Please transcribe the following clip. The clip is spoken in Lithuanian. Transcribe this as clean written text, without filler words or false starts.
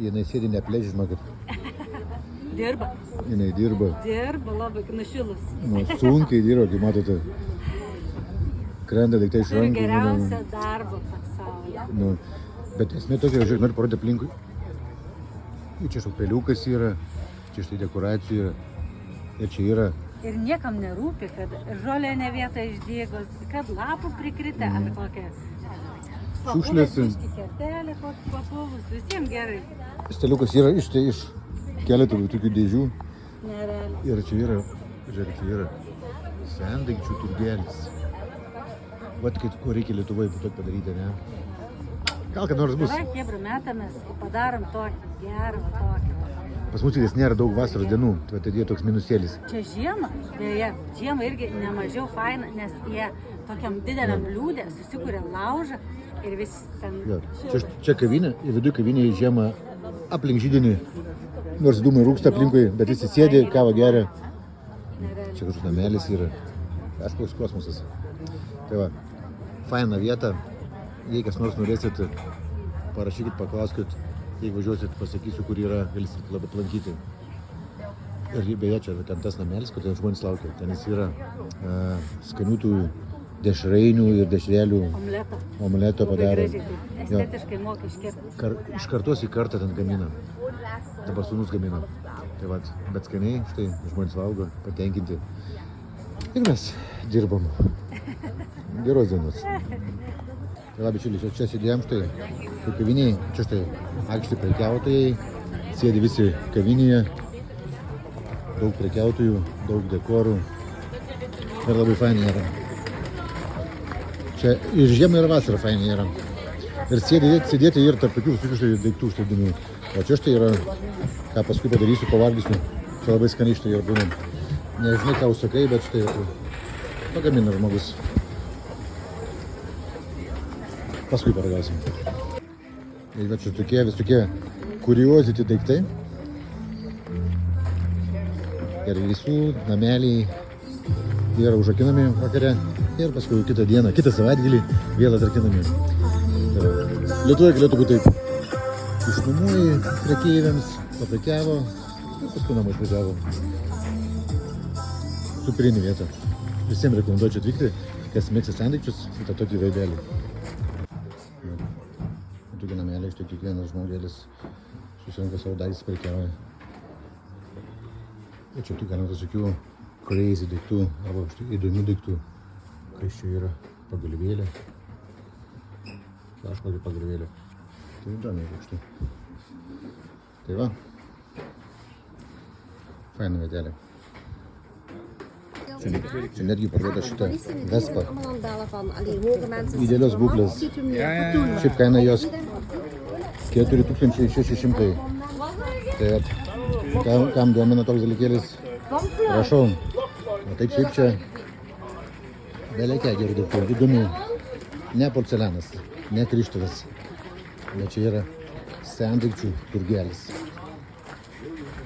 Jinai sėdi nepležima, kad Dirba. jinai dirba. Dirba labai nušilus. Nu, sunkiai dirba, kaip matote. Krenta daiktai iš Turi rankų. geriausią darbą pasaulyje. Nu, bet esmė tokia, žiūrėk, noriu parodyti aplinkui. Čia štai peliukas yra, čia štai dekoracija. Ir čia yra. Ir niekam nerūpi, kad žolė ne vieta išdėgos, kad lapų prikritę ant kokią Šiukšlės. kertelę papuvus, visiems gerai. Staliukas yra iš keletų tokių dėžių. Nerealiai. Ir čia yra, žiūrėk, čia yra sendaikčių turgelis. Vat, ko reikia Lietuvoje būtų padaryti, ne? Gal kad nors bus. Gerai, kebra metamės, padarom tokį gerą, tokį. Pas mus jis nėra daug vasaros dienų, tai atėjo toks minusėlis. Čia žiemą, beje, žiemą irgi nemažiau faina, nes jie tokiam dideliam bliūdė susikūrė laužą ir vis ten... Jo. Čia kavinė, ir viduje kavinė žiemą aplink židinį. Nors dūmai rūksta aplinkui, bet jis sėdi, kavą geria. Čia kažkoks namelis yra. Kažkoks kosmosas. Tai va, faina vieta. Jei kas nors norėsit, parašykit, paklauskit. Jeigu važiuosit, pasakysiu, kur yra, galėsit labai aplankyti. Ir beje, čia ten tas namelis, kur ten žmonės laukia. Ten jis yra skanių dešrainių ir dešrelių omleto padarė. Estetiškai moka iškepti. Iš kartos į kartą ten gamina. Dabar sūnus gamina. Tai va, bet skaniai, štai žmonės valgo, patenkinti. Ir mes dirbam. Geros dienos. Tai va, bičiuliai, čia sėdėjom štai kaviniai, čia štai aikštė prekiautojai, sėdi visi kavinėje, daug prekiautojų, daug dekorų ir labai fainai yra. Čia ir žiemą ir vasarą fainai yra. Ir sėdėti ir tarp tokių visokių štai daiktų štai įdomių. O čia štai yra, ką paskui padarysiu, pavalgysiu. Čia labai skaniai štai ir būna. Nežinai, ką užsakai, bet štai pagamina žmogus. Paskui paragausim. Ir va čia tokie kurioziti daiktai. Ir visų nameliai yra užrakinami vakare. Ir paskui kitą dieną, kitą savaitgalį vėl atrakinami. Lietuvoje galėtų būti taip. Išnuomoji prekeiviams, paprekiavo ir paskui namai išvažiavo. Superinė vieta. Visiems rekomenduočiau atvykti, kas mėgsta sendaikčius, į tą tokį veidelį. Tokie nameliai, štai kiekvienas žmogėlis susirinka savo daiktus, prekiauja. Ir čia tu galima visokių crazy daiktų arba įdomių daiktų. Kas čia yra? Pagalvėlė. Kažkokia pagalvėlė. Tai įdomiai štai. Tai va. Faina vietelė. Čia netgi parduota šitą Vespa. Idealios būklės. Šiaip kaina jos 4600. Tai kam domina toks dalykėlis, prašau. O taip šiaip čia beleikia gerų daiktų, įdomių. Ne porcelianas, ne krištolas. Bet čia yra sendaikčių turgelis.